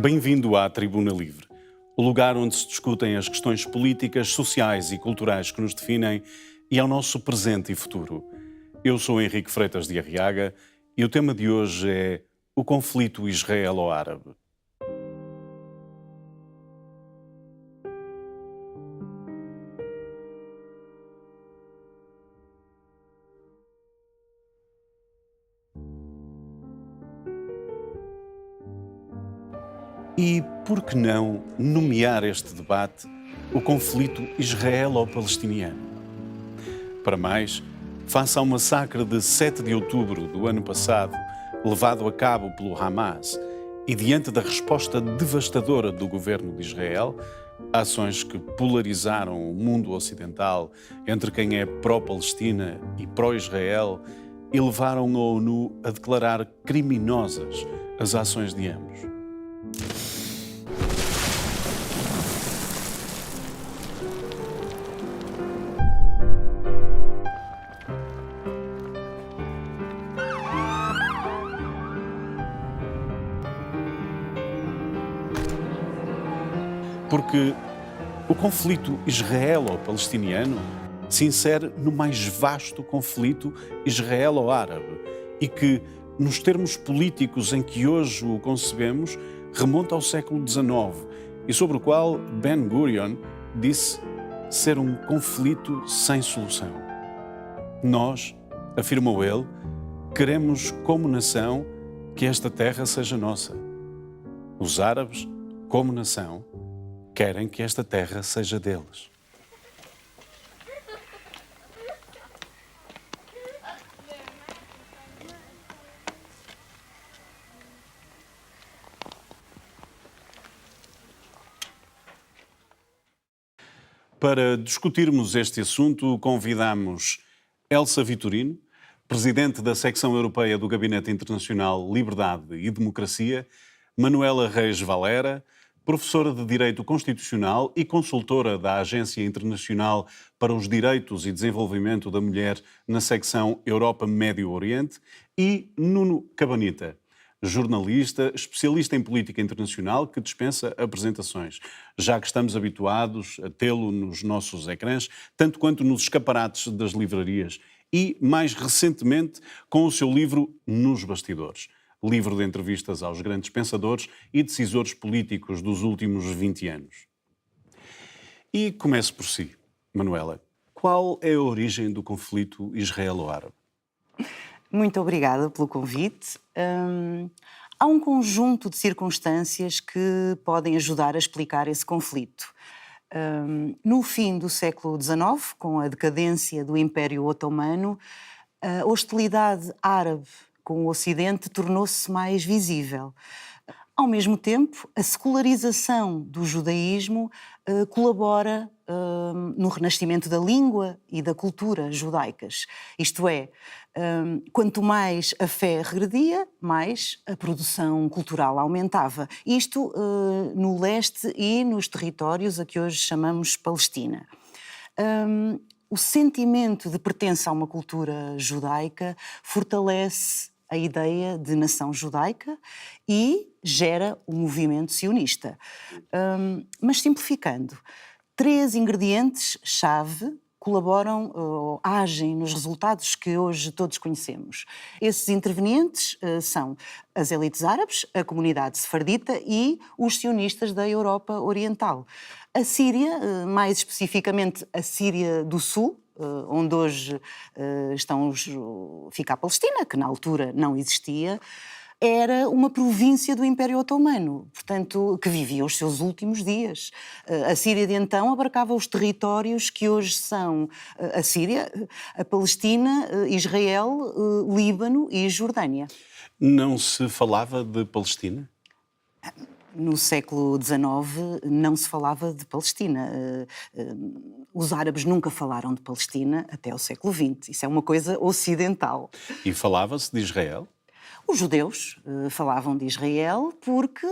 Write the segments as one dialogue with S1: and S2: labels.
S1: Bem-vindo à Tribuna Livre, o lugar onde se discutem as questões políticas, sociais e culturais que nos definem e ao nosso presente e futuro. Eu sou Henrique Freitas de Arriaga e o tema de hoje é o conflito israelo-árabe. E por que não nomear este debate o conflito israelo-palestiniano? Para mais, face ao massacre de 7 de outubro do ano passado, levado a cabo pelo Hamas, e diante da resposta devastadora do governo de Israel, ações que polarizaram o mundo ocidental entre quem é pró-Palestina e pró-Israel e levaram a ONU a declarar criminosas as ações de ambos. Porque o conflito israelo-palestiniano se insere no mais vasto conflito israelo-árabe e que, nos termos políticos em que hoje o concebemos, remonta ao século XIX e sobre o qual Ben-Gurion disse ser um conflito sem solução. Nós, afirmou ele, queremos como nação que esta terra seja nossa. Os árabes, como nação, querem que esta terra seja deles. Para discutirmos este assunto, convidamos Elsa Vitorino, presidente da secção europeia do Gabinete Internacional Liberdade e Democracia, Manuela Reis Valera, professora de Direito Constitucional e consultora da Agência Internacional para os Direitos e Desenvolvimento da Mulher na secção Europa-Médio Oriente, e Nuno Cabanita, jornalista, especialista em política internacional que dispensa apresentações, já que estamos habituados a tê-lo nos nossos ecrãs, tanto quanto nos escaparates das livrarias e, mais recentemente, com o seu livro Nos Bastidores, livro de entrevistas aos grandes pensadores e decisores políticos dos últimos 20 anos. E comece por si, Manuela. Qual é a origem do conflito israelo-árabe?
S2: Muito obrigada pelo convite. Há um conjunto de circunstâncias que podem ajudar a explicar esse conflito. No fim do século XIX, com a decadência do Império Otomano, a hostilidade árabe com o Ocidente tornou-se mais visível. Ao mesmo tempo, a secularização do judaísmo colabora no renascimento da língua e da cultura judaicas. Isto é, quanto mais a fé regredia, mais a produção cultural aumentava. Isto no leste e nos territórios a que hoje chamamos Palestina. O sentimento de pertença a uma cultura judaica fortalece a ideia de nação judaica e gera o movimento sionista. Mas simplificando, 3 ingredientes-chave colaboram ou agem nos resultados que hoje todos conhecemos. Esses intervenientes são as elites árabes, a comunidade sefardita e os sionistas da Europa Oriental. A Síria, mais especificamente a Síria do Sul, onde hoje fica a Palestina, que na altura não existia, era uma província do Império Otomano, portanto, que vivia os seus últimos dias. A Síria de então abarcava os territórios que hoje são a Síria, a Palestina, Israel, Líbano e Jordânia.
S1: Não se falava de Palestina?
S2: No século XIX não se falava de Palestina. Os árabes nunca falaram de Palestina até o século XX. Isso é uma coisa ocidental.
S1: E falava-se de Israel?
S2: Os judeus falavam de Israel porque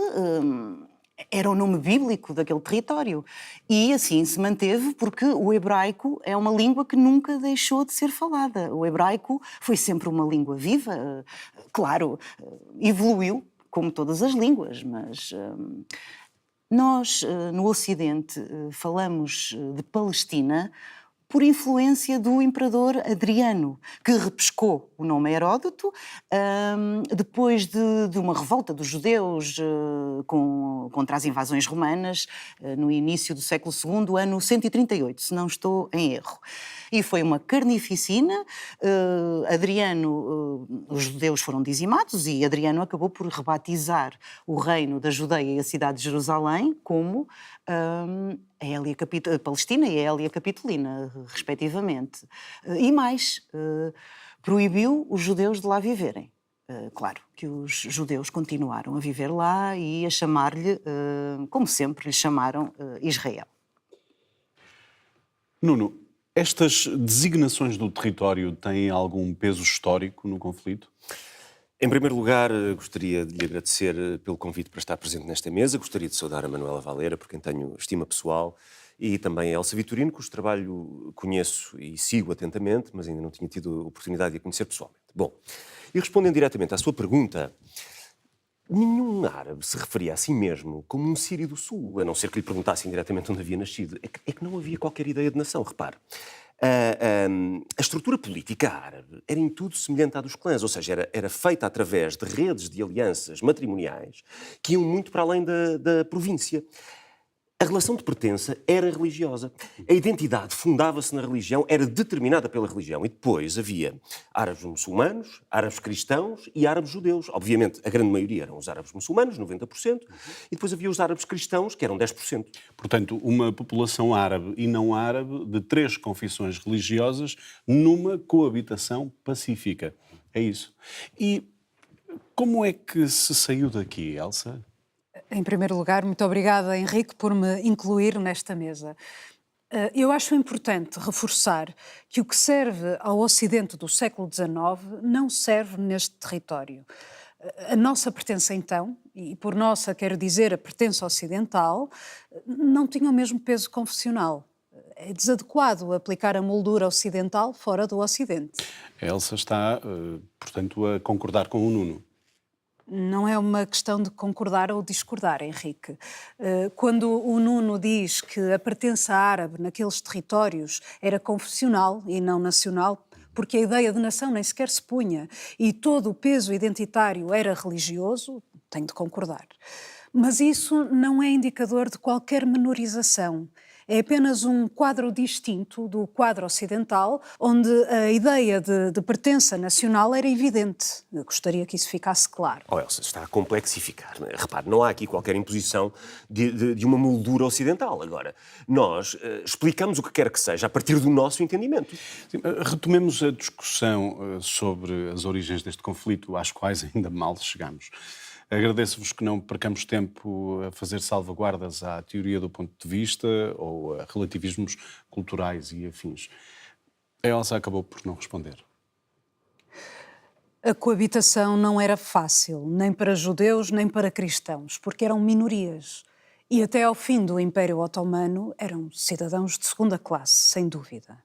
S2: era o nome bíblico daquele território. E assim se manteve porque o hebraico é uma língua que nunca deixou de ser falada. O hebraico foi sempre uma língua viva. Claro, evoluiu como todas as línguas, mas nós, no Ocidente, falamos de Palestina por influência do imperador Adriano, que repescou o nome Heródoto depois de uma revolta dos judeus contra as invasões romanas no início do século II, ano 138, se não estou em erro. E foi uma carnificina. Os judeus foram dizimados e Adriano acabou por rebatizar o reino da Judeia e a cidade de Jerusalém como a Palestina e a Hélia Capitolina, respectivamente. E mais, proibiu os judeus de lá viverem. Claro que os judeus continuaram a viver lá e a chamar-lhe, como sempre lhe chamaram, Israel.
S1: Nuno, estas designações do território têm algum peso histórico no conflito?
S3: Em primeiro lugar, gostaria de lhe agradecer pelo convite para estar presente nesta mesa. Gostaria de saudar a Manuela Valera, por quem tenho estima pessoal, e também a Elsa Vitorino, cujo trabalho conheço e sigo atentamente, mas ainda não tinha tido a oportunidade de a conhecer pessoalmente. Bom, e respondendo diretamente à sua pergunta, nenhum árabe se referia a si mesmo como um sírio do sul, a não ser que lhe perguntassem diretamente onde havia nascido. É que não havia qualquer ideia de nação, repare. A estrutura política árabe era em tudo semelhante à dos clãs, ou seja, era feita através de redes de alianças matrimoniais que iam muito para além da província. A relação de pertença era religiosa. A identidade fundava-se na religião, era determinada pela religião. E depois havia árabes muçulmanos, árabes cristãos e árabes judeus. Obviamente, a grande maioria eram os árabes muçulmanos, 90%, e depois havia os árabes cristãos, que eram 10%.
S1: Portanto, uma população árabe e não árabe de 3 confissões religiosas numa coabitação pacífica. É isso. E como é que se saiu daqui, Elsa?
S4: Em primeiro lugar, muito obrigada, Henrique, por me incluir nesta mesa. Eu acho importante reforçar que o que serve ao Ocidente do século XIX não serve neste território. A nossa pertença, então, e por nossa quero dizer a pertença ocidental, não tinha o mesmo peso confessional. É desadequado aplicar a moldura ocidental fora do Ocidente.
S1: A Elsa está, portanto, a concordar com o Nuno.
S4: Não é uma questão de concordar ou discordar, Henrique. Quando o Nuno diz que a pertença árabe naqueles territórios era confessional e não nacional, porque a ideia de nação nem sequer se punha e todo o peso identitário era religioso, tenho de concordar. Mas isso não é indicador de qualquer menorização. É apenas um quadro distinto do quadro ocidental, onde a ideia de pertença nacional era evidente. Eu gostaria que isso ficasse claro.
S3: Oh, Elsa, está a complexificar. Repare, não há aqui qualquer imposição de uma moldura ocidental. Agora, nós explicamos o que quer que seja a partir do nosso entendimento.
S1: Sim, retomemos a discussão sobre as origens deste conflito, às quais ainda mal chegamos. Agradeço-vos que não percamos tempo a fazer salvaguardas à teoria do ponto de vista ou a relativismos culturais e afins. A Elsa acabou por não responder.
S4: A coabitação não era fácil, nem para judeus, nem para cristãos, porque eram minorias. E até ao fim do Império Otomano eram cidadãos de segunda classe, sem dúvida.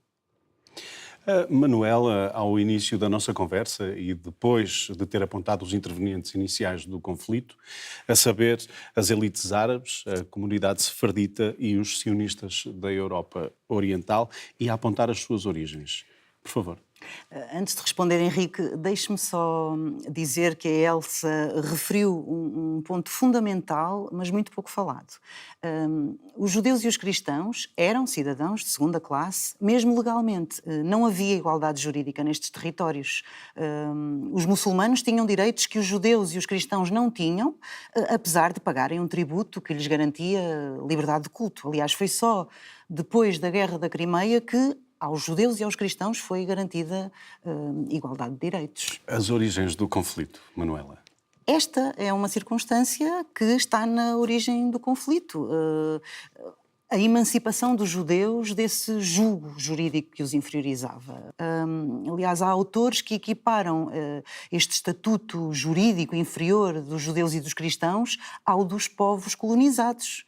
S1: A Manuela, ao início da nossa conversa e depois de ter apontado os intervenientes iniciais do conflito, a saber, as elites árabes, a comunidade sefardita e os sionistas da Europa Oriental, e a apontar as suas origens. Por favor.
S2: Antes de responder, Henrique, deixe-me só dizer que a Elsa referiu um ponto fundamental, mas muito pouco falado. Os judeus e os cristãos eram cidadãos de segunda classe, mesmo legalmente. Não havia igualdade jurídica nestes territórios. Os muçulmanos tinham direitos que os judeus e os cristãos não tinham, apesar de pagarem um tributo que lhes garantia liberdade de culto. Aliás, foi só depois da Guerra da Crimeia que aos judeus e aos cristãos foi garantida igualdade de direitos.
S1: As origens do conflito, Manuela.
S2: Esta é uma circunstância que está na origem do conflito. A emancipação dos judeus desse jugo jurídico que os inferiorizava. Aliás, há autores que equiparam este estatuto jurídico inferior dos judeus e dos cristãos ao dos povos colonizados,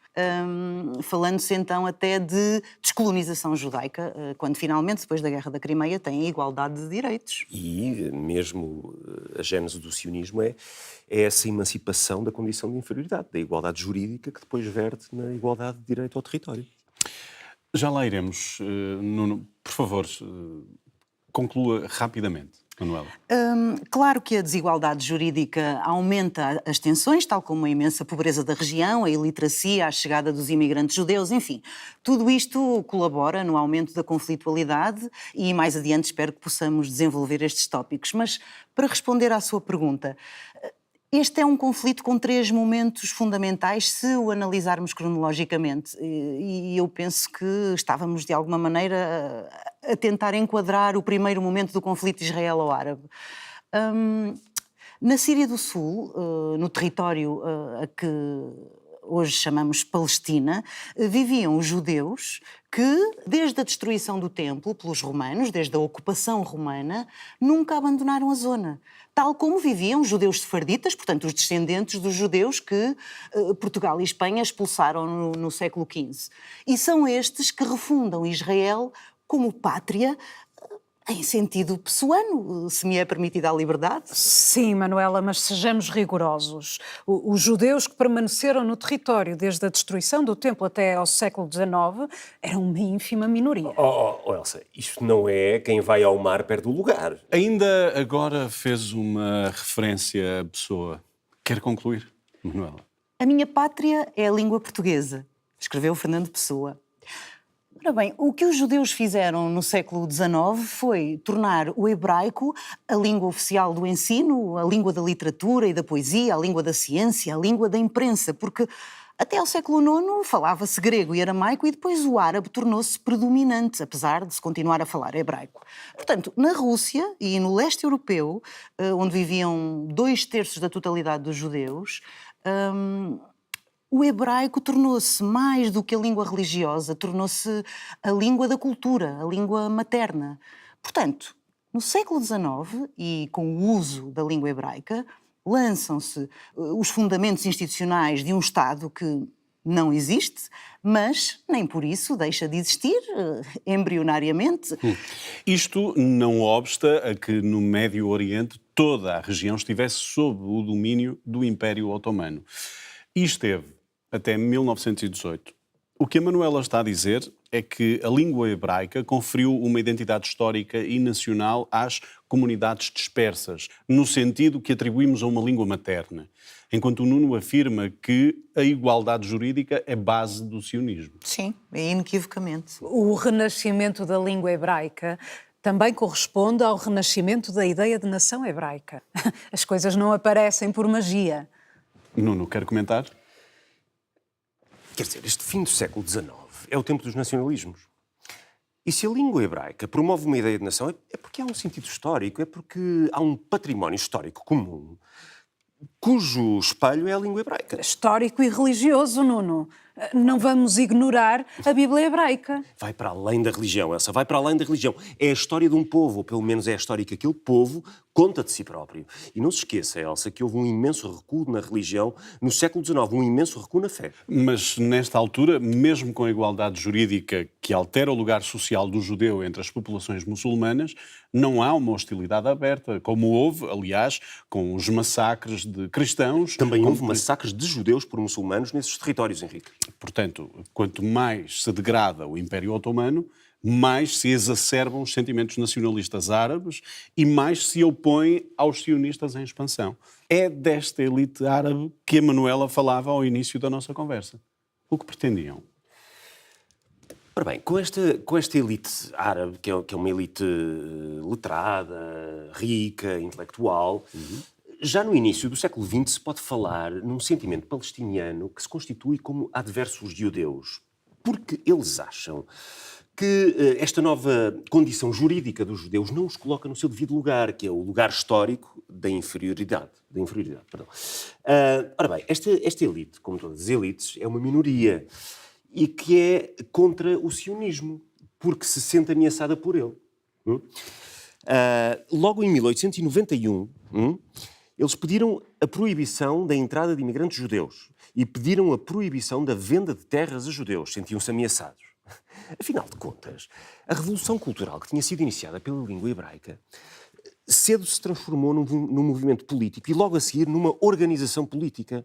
S2: falando-se então até de descolonização judaica, quando finalmente, depois da Guerra da Crimeia, tem a igualdade de direitos.
S3: E mesmo a gênese do sionismo é essa emancipação da condição de inferioridade, da igualdade jurídica que depois verte na igualdade de direito ao território.
S1: Já lá iremos. Nuno, por favor, conclua rapidamente. Manuela.
S2: Claro que a desigualdade jurídica aumenta as tensões, tal como a imensa pobreza da região, a iliteracia, a chegada dos imigrantes judeus, enfim. Tudo isto colabora no aumento da conflitualidade e mais adiante espero que possamos desenvolver estes tópicos. Mas, para responder à sua pergunta, este é um conflito com 3 momentos fundamentais, se o analisarmos cronologicamente. E eu penso que estávamos, de alguma maneira, a tentar enquadrar o primeiro momento do conflito israelo-árabe. Na Síria do Sul, no território a que hoje chamamos Palestina, viviam os judeus que, desde a destruição do templo pelos romanos, desde a ocupação romana, nunca abandonaram a zona. Tal como viviam os judeus sefarditas, portanto, os descendentes dos judeus que Portugal e Espanha expulsaram no século XV. E são estes que refundam Israel como pátria, em sentido pessoano, se me é permitida a liberdade.
S4: Sim, Manuela, mas sejamos rigorosos. Os judeus que permaneceram no território desde a destruição do templo até ao século XIX eram uma ínfima minoria.
S3: Elsa, isto não é quem vai ao mar perde o lugar.
S1: Ainda agora fez uma referência à Pessoa. Quer concluir, Manuela?
S2: A minha pátria é a língua portuguesa, escreveu Fernando Pessoa. Ora bem, o que os judeus fizeram no século XIX foi tornar o hebraico a língua oficial do ensino, a língua da literatura e da poesia, a língua da ciência, a língua da imprensa, porque até ao século IX falava-se grego e aramaico e depois o árabe tornou-se predominante, apesar de se continuar a falar hebraico. Portanto, na Rússia e no leste europeu, onde viviam 2/3 da totalidade dos judeus, o hebraico tornou-se, mais do que a língua religiosa, tornou-se a língua da cultura, a língua materna. Portanto, no século XIX, e com o uso da língua hebraica, lançam-se os fundamentos institucionais de um Estado que não existe, mas nem por isso deixa de existir, embrionariamente.
S1: Isto não obsta a que no Médio Oriente toda a região estivesse sob o domínio do Império Otomano. E esteve até 1918. O que a Manuela está a dizer é que a língua hebraica conferiu uma identidade histórica e nacional às comunidades dispersas, no sentido que atribuímos a uma língua materna, enquanto o Nuno afirma que a igualdade jurídica é base do sionismo.
S2: Sim, inequivocamente.
S4: O renascimento da língua hebraica também corresponde ao renascimento da ideia de nação hebraica. As coisas não aparecem por magia.
S1: Nuno, quer comentar?
S3: Quer dizer, este fim do século XIX é o tempo dos nacionalismos. E se a língua hebraica promove uma ideia de nação, é porque há um sentido histórico, é porque há um património histórico comum, cujo espelho é a língua hebraica.
S4: Histórico e religioso, Nuno. Não vamos ignorar a Bíblia hebraica.
S3: Vai para além da religião, Elsa, vai para além da religião. É a história de um povo, ou pelo menos é a história que aquele povo conta de si próprio. E não se esqueça, Elsa, que houve um imenso recuo na religião no século XIX, um imenso recuo na fé.
S1: Mas, nesta altura, mesmo com a igualdade jurídica que altera o lugar social do judeu entre as populações muçulmanas, não há uma hostilidade aberta, como houve, aliás, com os massacres de cristãos.
S3: Também houve massacres de judeus por muçulmanos nesses territórios, Henrique.
S1: Portanto, quanto mais se degrada o Império Otomano, mais se exacerbam os sentimentos nacionalistas árabes e mais se opõem aos sionistas em expansão. É desta elite árabe que a Manuela falava ao início da nossa conversa. O que pretendiam?
S3: Ora bem, com esta elite árabe, que é uma elite letrada, rica, intelectual, já no início do século XX se pode falar num sentimento palestiniano que se constitui como adversos judeus, porque eles acham que esta nova condição jurídica dos judeus não os coloca no seu devido lugar, que é o lugar histórico da inferioridade. Ora bem, esta elite, como todas as elites, é uma minoria e que é contra o sionismo, porque se sente ameaçada por ele. Logo em 1891, eles pediram a proibição da entrada de imigrantes judeus e pediram a proibição da venda de terras a judeus. Sentiam-se ameaçados. Afinal de contas, a revolução cultural que tinha sido iniciada pela língua hebraica cedo se transformou num movimento político e logo a seguir numa organização política.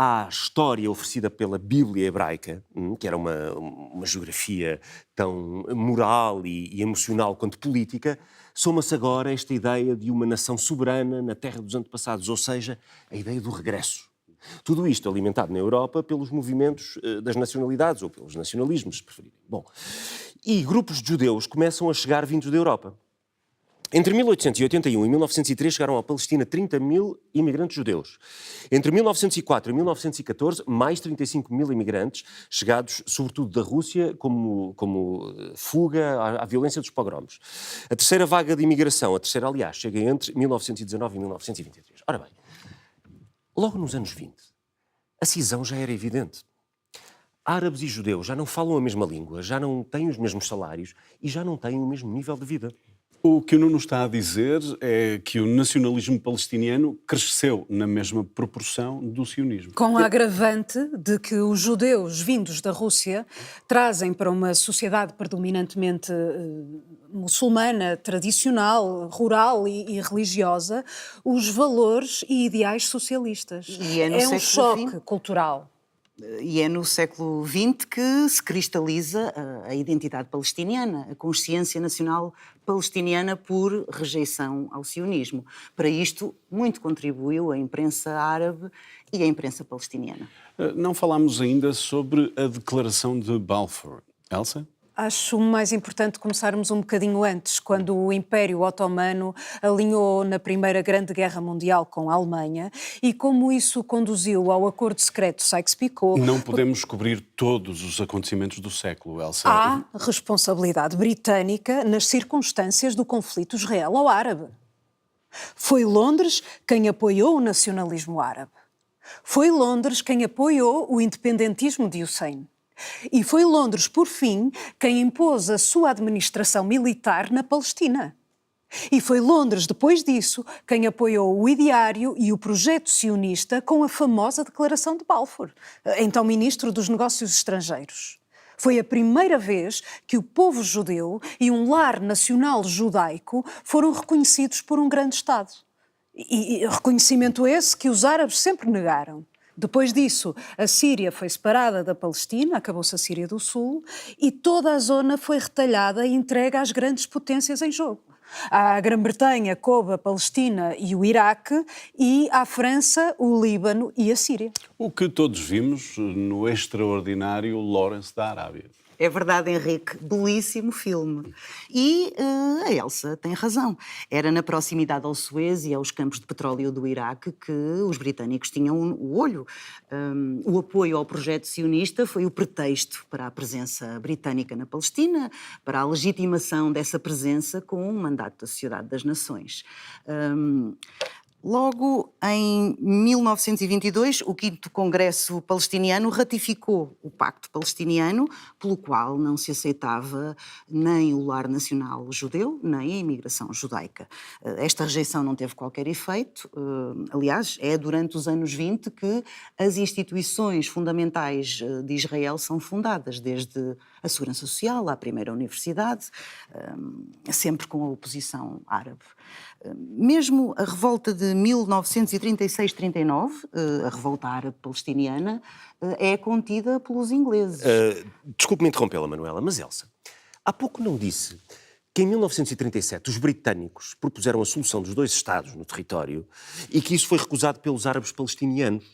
S3: À história oferecida pela Bíblia hebraica, que era uma geografia tão moral e emocional quanto política, soma-se agora esta ideia de uma nação soberana na terra dos antepassados, ou seja, a ideia do regresso. Tudo isto alimentado na Europa pelos movimentos das nacionalidades, ou pelos nacionalismos, se preferirem. Bom, e grupos de judeus começam a chegar vindos da Europa. Entre 1881 e 1903 chegaram à Palestina 30 mil imigrantes judeus. Entre 1904 e 1914, mais 35 mil imigrantes, chegados sobretudo da Rússia, como fuga à violência dos pogroms. A terceira vaga de imigração, a terceira, aliás, chega entre 1919 e 1923. Ora bem, logo nos anos 20, a cisão já era evidente. Árabes e judeus já não falam a mesma língua, já não têm os mesmos salários e já não têm o mesmo nível de vida.
S1: O que o Nuno está a dizer é que o nacionalismo palestiniano cresceu na mesma proporção do sionismo.
S4: Com a agravante de que os judeus vindos da Rússia trazem para uma sociedade predominantemente muçulmana, tradicional, rural e religiosa, os valores e ideais socialistas.
S2: E é
S4: um choque cultural.
S2: E é no século XX que se cristaliza a identidade palestiniana, a consciência nacional palestiniana por rejeição ao sionismo. Para isto, muito contribuiu a imprensa árabe e a imprensa palestiniana.
S1: Não falámos ainda sobre a declaração de Balfour. Elsa?
S4: Acho mais importante começarmos um bocadinho antes, quando o Império Otomano alinhou na Primeira Grande Guerra Mundial com a Alemanha e como isso conduziu ao acordo secreto Sykes-Picot.
S1: Não podemos cobrir todos os acontecimentos do século, Elsa.
S4: Há responsabilidade britânica nas circunstâncias do conflito israelo-árabe. Foi Londres quem apoiou o nacionalismo árabe. Foi Londres quem apoiou o independentismo de Hussein. E foi Londres, por fim, quem impôs a sua administração militar na Palestina. E foi Londres, depois disso, quem apoiou o ideário e o projeto sionista com a famosa Declaração de Balfour, então Ministro dos Negócios Estrangeiros. Foi a primeira vez que o povo judeu e um lar nacional judaico foram reconhecidos por um grande Estado. E reconhecimento esse que os árabes sempre negaram. Depois disso, a Síria foi separada da Palestina, acabou-se a Síria do Sul, e toda a zona foi retalhada e entregue às grandes potências em jogo. À Grã-Bretanha coube a Palestina e o Iraque, e à França, o Líbano e a Síria.
S1: O que todos vimos no extraordinário Lawrence da Arábia.
S2: É verdade, Henrique, belíssimo filme. E a Elsa tem razão. Era na proximidade ao Suez e aos campos de petróleo do Iraque que os britânicos tinham o olho. O apoio ao projeto sionista foi o pretexto para a presença britânica na Palestina, para a legitimação dessa presença com o mandato da Sociedade das Nações. Logo, em 1922, o 5º Congresso Palestiniano ratificou o Pacto Palestiniano, pelo qual não se aceitava nem o lar nacional judeu, nem a imigração judaica. Esta rejeição não teve qualquer efeito. Aliás, é durante os anos 20 que as instituições fundamentais de Israel são fundadas, desde a Segurança Social, à primeira universidade, sempre com a oposição árabe. Mesmo a revolta de 1936-39, a revolta árabe-palestiniana, é contida pelos ingleses.
S3: Desculpe-me interrompê-la, Manuela, mas Elsa, há pouco não disse que em 1937 os britânicos propuseram a solução dos 2 Estados no território e que isso foi recusado pelos árabes palestinianos.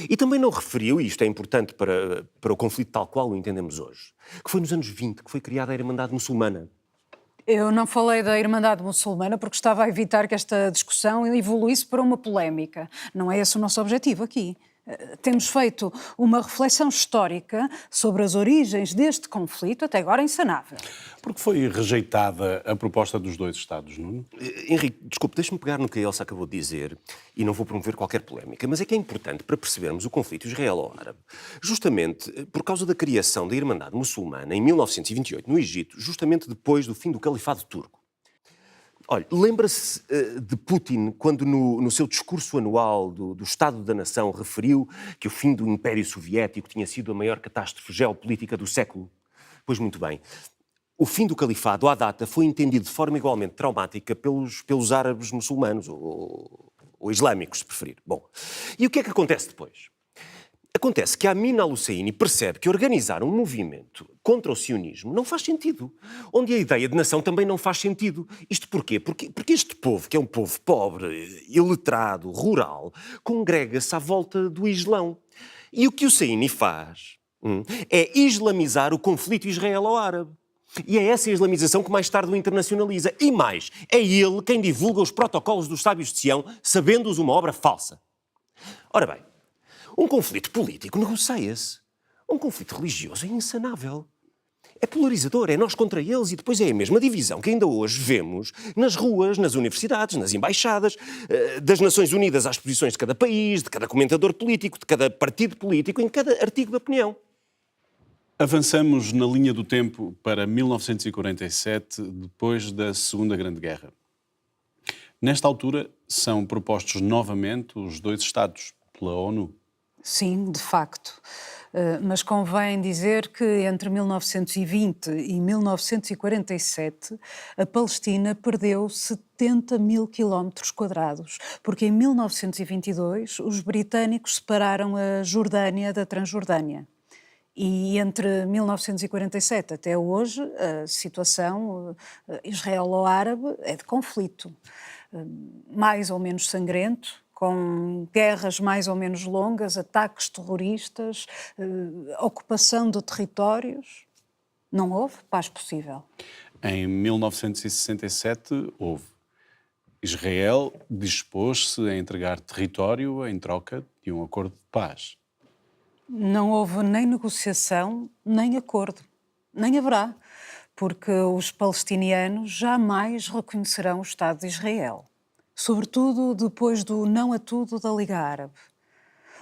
S3: E também não referiu, e isto é importante para o conflito tal qual o entendemos hoje, que foi nos anos 20 que foi criada a Irmandade Muçulmana.
S4: Eu não falei da Irmandade Muçulmana porque estava a evitar que esta discussão evoluísse para uma polémica. Não é esse o nosso objetivo aqui. Temos feito uma reflexão histórica sobre as origens deste conflito, até agora insanável.
S1: Porque foi rejeitada a proposta dos 2 Estados, Nuno?
S3: Henrique, desculpe, deixe-me pegar no que a Elsa acabou de dizer e não vou promover qualquer polémica, mas é que é importante para percebermos o conflito israelo-árabe. Justamente por causa da criação da Irmandade Muçulmana em 1928 no Egito, justamente depois do fim do Califado Turco. Olha, lembra-se de Putin quando no seu discurso anual do Estado da Nação referiu que o fim do Império Soviético tinha sido a maior catástrofe geopolítica do século? Pois muito bem. O fim do califado, à data, foi entendido de forma igualmente traumática pelos árabes muçulmanos, ou islâmicos, se preferir. Bom, e o que é que acontece depois? Acontece que a Amin al-Husseini percebe que organizar um movimento contra o sionismo não faz sentido, onde a ideia de nação também não faz sentido. Isto porquê? Porque este povo, que é um povo pobre, iletrado, rural, congrega-se à volta do Islão. E o que o Husseini faz é islamizar o conflito israelo-árabe. E é essa islamização que mais tarde o internacionaliza. E mais, é ele quem divulga os protocolos dos sábios de Sião, sabendo-os uma obra falsa. Ora bem, um conflito político negocia-se. Um conflito religioso é insanável. É polarizador, é nós contra eles e depois é a mesma divisão que ainda hoje vemos nas ruas, nas universidades, nas embaixadas, das Nações Unidas às posições de cada país, de cada comentador político, de cada partido político, em cada artigo de opinião.
S1: Avançamos na linha do tempo para 1947, depois da Segunda Grande Guerra. Nesta altura, são propostos novamente os dois Estados pela ONU.
S4: Sim, de facto. Mas convém dizer que entre 1920 e 1947 a Palestina perdeu 70 mil quilómetros quadrados, porque em 1922 os britânicos separaram a Jordânia da Transjordânia. E entre 1947 até hoje a situação israelo-árabe é de conflito, mais ou menos sangrento, com guerras mais ou menos longas, ataques terroristas, ocupação de territórios. Não houve paz possível.
S1: Em 1967 houve. Israel dispôs-se a entregar território em troca de um acordo de paz.
S4: Não houve nem negociação, nem acordo. Nem haverá, porque os palestinianos jamais reconhecerão o Estado de Israel. Sobretudo depois do não a tudo da Liga Árabe.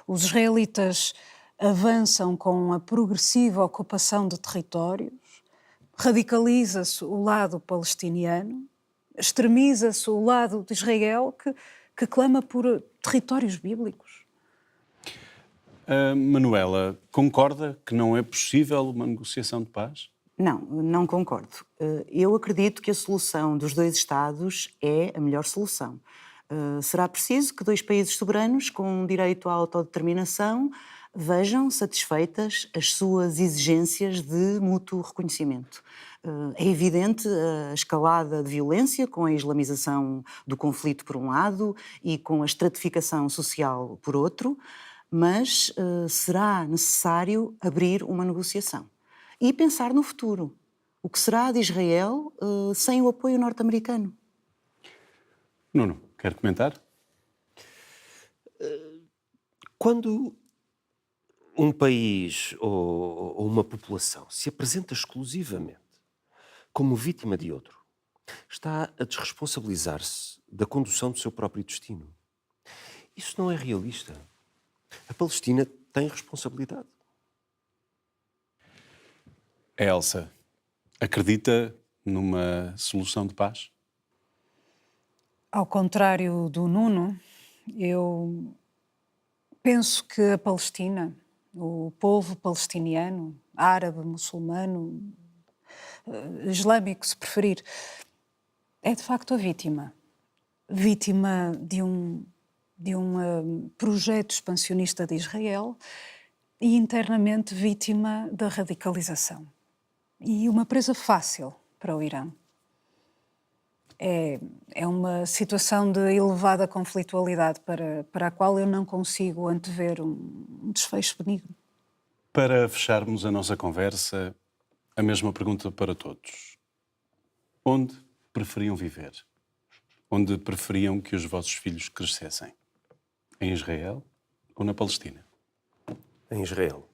S4: Os israelitas avançam com a progressiva ocupação de territórios, radicaliza-se o lado palestiniano, extremiza-se o lado de Israel que clama por territórios bíblicos.
S1: Manuela, concorda que não é possível uma negociação de paz?
S2: Não concordo. Eu acredito que a solução dos dois Estados é a melhor solução. Será preciso que dois países soberanos com direito à autodeterminação vejam satisfeitas as suas exigências de mútuo reconhecimento. É evidente a escalada de violência com a islamização do conflito por um lado e com a estratificação social por outro, mas será necessário abrir uma negociação e pensar no futuro. O que será de Israel sem o apoio norte-americano?
S1: Nuno, quer comentar?
S3: Quando um país ou uma população se apresenta exclusivamente como vítima de outro, está a desresponsabilizar-se da condução do seu próprio destino. Isso não é realista. A Palestina tem responsabilidade.
S1: Elsa, acredita numa solução de paz?
S4: Ao contrário do Nuno, eu penso que a Palestina, o povo palestiniano, árabe, muçulmano, islâmico, se preferir, é de facto a vítima. Vítima de um projeto expansionista de Israel e internamente vítima da radicalização. E uma presa fácil para o Irão. É uma situação de elevada conflitualidade para a qual eu não consigo antever um desfecho benigno.
S1: Para fecharmos a nossa conversa, a mesma pergunta para todos. Onde preferiam viver? Onde preferiam que os vossos filhos crescessem? Em Israel ou na Palestina?
S3: Em Israel.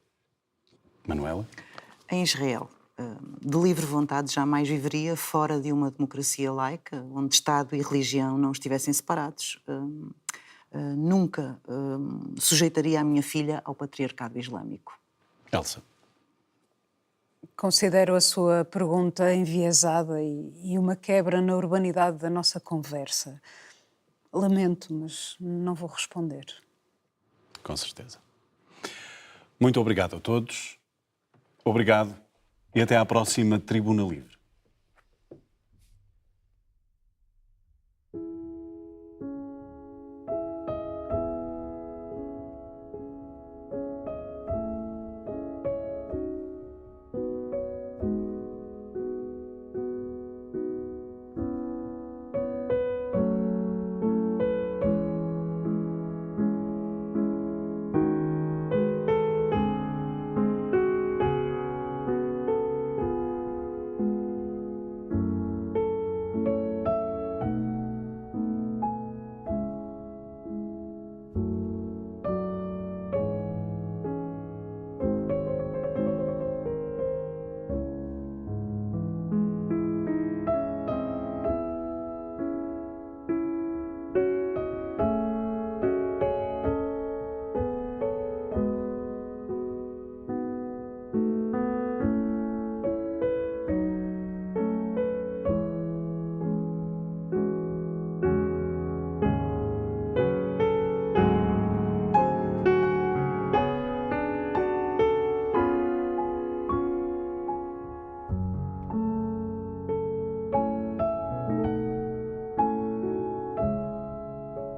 S1: Manuela?
S2: Em Israel. De livre vontade jamais viveria fora de uma democracia laica, onde Estado e religião não estivessem separados. Nunca sujeitaria a minha filha ao patriarcado islâmico.
S1: Elsa?
S4: Considero a sua pergunta enviesada e uma quebra na urbanidade da nossa conversa. Lamento, mas não vou responder.
S1: Com certeza. Muito obrigado a todos. Obrigado e até à próxima Tribuna Livre.